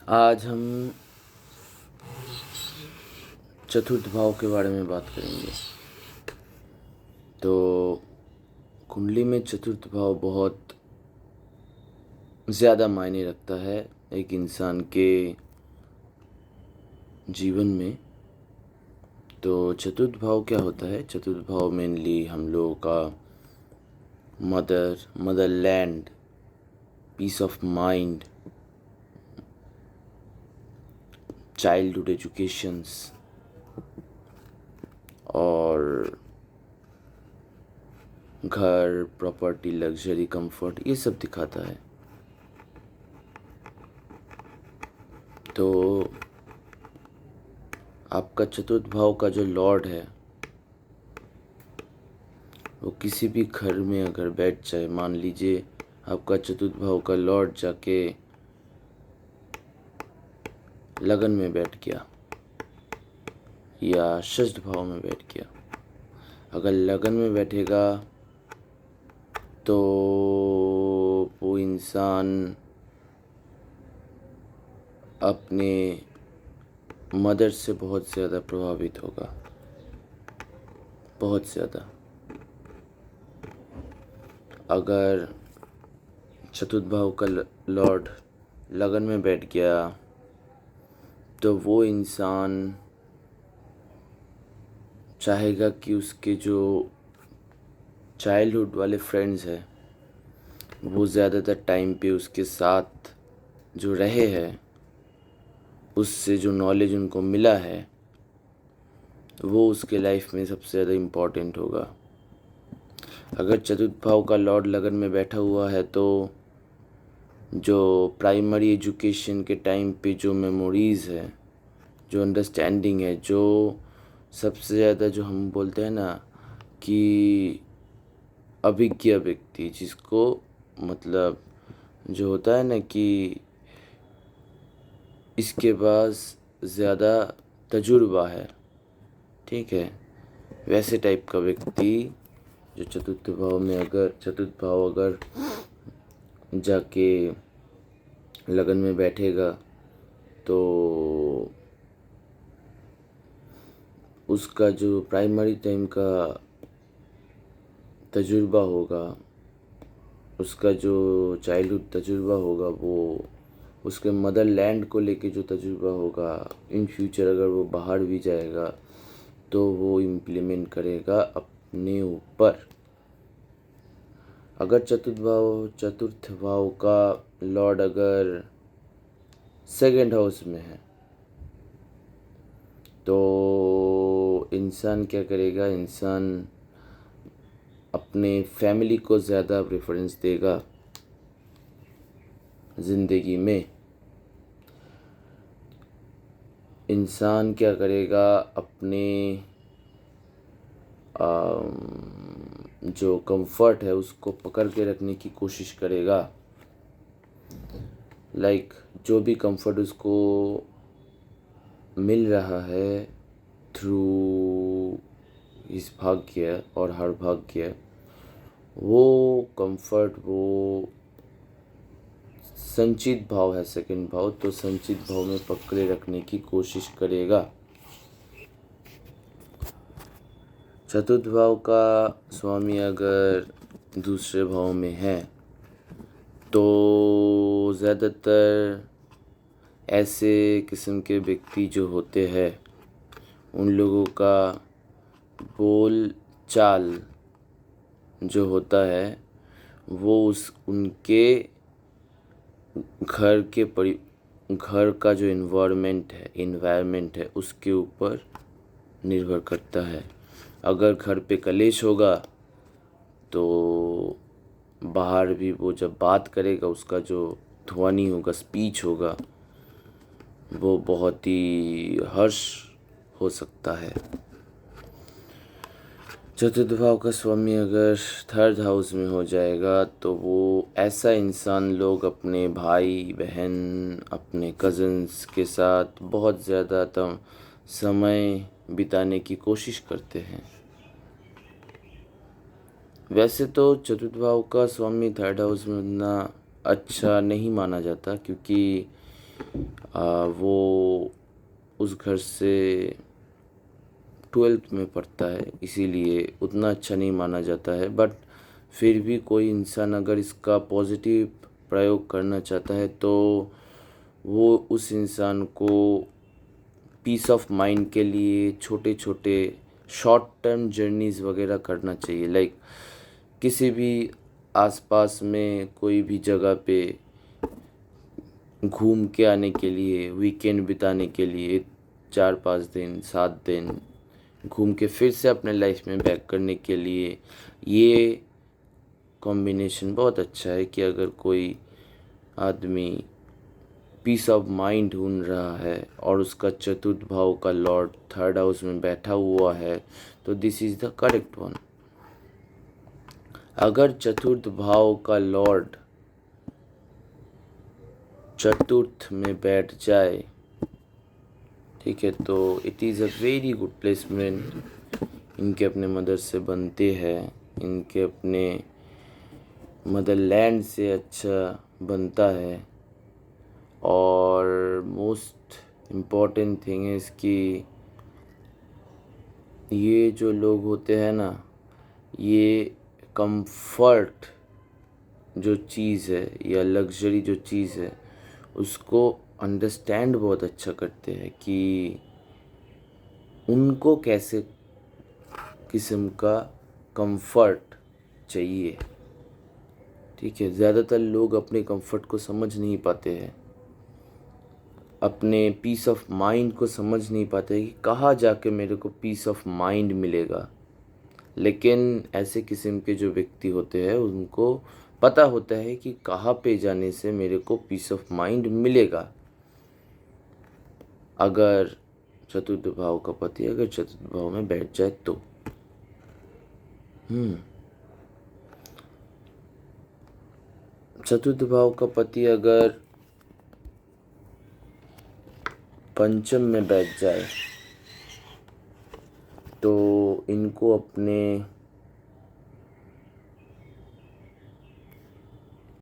आज हम चतुर्थ भाव के बारे में बात करेंगे। तो कुंडली में चतुर्थ भाव बहुत ज़्यादा मायने रखता है एक इंसान के जीवन में। तो चतुर्थ भाव क्या होता है? चतुर्थ भाव मेनली हम लोगों का motherland, peace of mind, childhood educations और घर, प्रॉपर्टी, लग्जरी, कंफर्ट, ये सब दिखाता है। तो आपका चतुर्थ भाव का जो लॉर्ड है वो किसी भी घर में अगर बैठ जाए, मान लीजिए आपका चतुर्थ भाव का लॉर्ड जाके लगन में बैठ गया या षष्ठ भाव में बैठ गया। अगर लगन में बैठेगा तो वो इंसान अपने मदर से बहुत ज़्यादा प्रभावित होगा, बहुत ज़्यादा। अगर चतुर्थ भाव का लॉर्ड लगन में बैठ गया तो वो इंसान चाहेगा कि उसके जो चाइल्डहुड वाले फ्रेंड्स हैं वो ज़्यादातर टाइम पे उसके साथ जो रहे हैं, उससे जो नॉलेज उनको मिला है वो उसके लाइफ में सबसे ज़्यादा इम्पॉर्टेंट होगा। अगर चतुर्थ भाव का लॉर्ड लगन में बैठा हुआ है तो जो प्राइमरी एजुकेशन के टाइम पे जो मेमोरीज़ है, जो अंडरस्टैंडिंग है, जो सबसे ज़्यादा जो हम बोलते हैं ना कि अभिज्ञ व्यक्ति, जिसको मतलब जो होता है ना कि इसके पास ज़्यादा तजुर्बा है, ठीक है, वैसे टाइप का व्यक्ति जो चतुर्थ भाव अगर जाके लगन में बैठेगा तो उसका जो प्राइमरी टाइम का तजुर्बा होगा, उसका जो चाइल्डहुड तजुर्बा होगा, वो उसके मदरलैंड को लेके जो तजुर्बा होगा, इन फ्यूचर अगर वो बाहर भी जाएगा तो वो इम्प्लीमेंट करेगा अपने ऊपर। अगर चतुर्थ भाव का लॉर्ड अगर सेकंड हाउस में है तो इंसान क्या करेगा? इंसान अपने फैमिली को ज़्यादा प्रेफरेंस देगा ज़िंदगी में। इंसान क्या करेगा? अपने जो कंफर्ट है उसको पकड़ के रखने की कोशिश करेगा। जो भी कंफर्ट उसको मिल रहा है थ्रू इस भाग्य और हर भाग्य, वो कंफर्ट, वो संचित भाव है सेकंड भाव, तो संचित भाव में पकड़े रखने की कोशिश करेगा। चतुर्थ भाव का स्वामी अगर दूसरे भाव में है तो ज़्यादातर ऐसे किस्म के व्यक्ति जो होते हैं उन लोगों का बोल चाल जो होता है वो उनके घर का जो इन्वायरमेंट है उसके ऊपर निर्भर करता है। अगर घर पे कलेश होगा तो बाहर भी वो जब बात करेगा उसका जो ध्वनि होगा, स्पीच होगा, वो बहुत ही हर्ष हो सकता है। चतुर्थ भाव का स्वामी अगर थर्ड हाउस में हो जाएगा तो वो ऐसा इंसान लोग अपने भाई बहन, अपने कज़न्स के साथ बहुत ज़्यादा समय बिताने की कोशिश करते हैं। वैसे तो चतुर्थ भाव का स्वामी थर्ड हाउस में उतना अच्छा नहीं माना जाता, क्योंकि वो उस घर से 12th में पढ़ता है, इसीलिए उतना अच्छा नहीं माना जाता है। बट फिर भी कोई इंसान अगर इसका पॉजिटिव प्रयोग करना चाहता है तो वो उस इंसान को पीस ऑफ माइंड के लिए छोटे छोटे शॉर्ट टर्म जर्नीज़ वगैरह करना चाहिए। लाइक किसी भी आसपास में कोई भी जगह पे घूम के आने के लिए, वीकेंड बिताने के लिए 4-5 दिन 7 दिन घूम के फिर से अपने लाइफ में बैक करने के लिए ये कॉम्बिनेशन बहुत अच्छा है। कि अगर कोई आदमी पीस ऑफ माइंड ढूंढ रहा है और उसका चतुर्थ भाव का लॉर्ड 3rd हाउस में बैठा हुआ है तो this is the correct one. अगर चतुर्थ भाव का लॉर्ड चतुर्थ में बैठ जाए, ठीक है, तो it is a very good placement. इनके अपने मदर से बनते हैं, इनके अपने मदरलैंड से अच्छा बनता है। और मोस्ट इम्पॉर्टेंट थिंग है इसकी, ये जो लोग होते हैं ना, ये कंफर्ट जो चीज़ है या लग्जरी जो चीज़ है उसको अंडरस्टैंड बहुत अच्छा करते हैं कि उनको कैसे किस्म का कंफर्ट चाहिए। ठीक है, ज़्यादातर लोग अपने कंफर्ट को समझ नहीं पाते हैं, अपने पीस ऑफ माइंड को समझ नहीं पाते कि कहाँ जाके मेरे को पीस ऑफ माइंड मिलेगा। लेकिन ऐसे किस्म के जो व्यक्ति होते हैं उनको पता होता है कि कहाँ पे जाने से मेरे को पीस ऑफ माइंड मिलेगा। अगर चतुर्थ भाव का पति अगर चतुर्थ भाव में बैठ जाए तो चतुर्थ भाव का पति अगर पंचम में बैठ जाए तो इनको अपने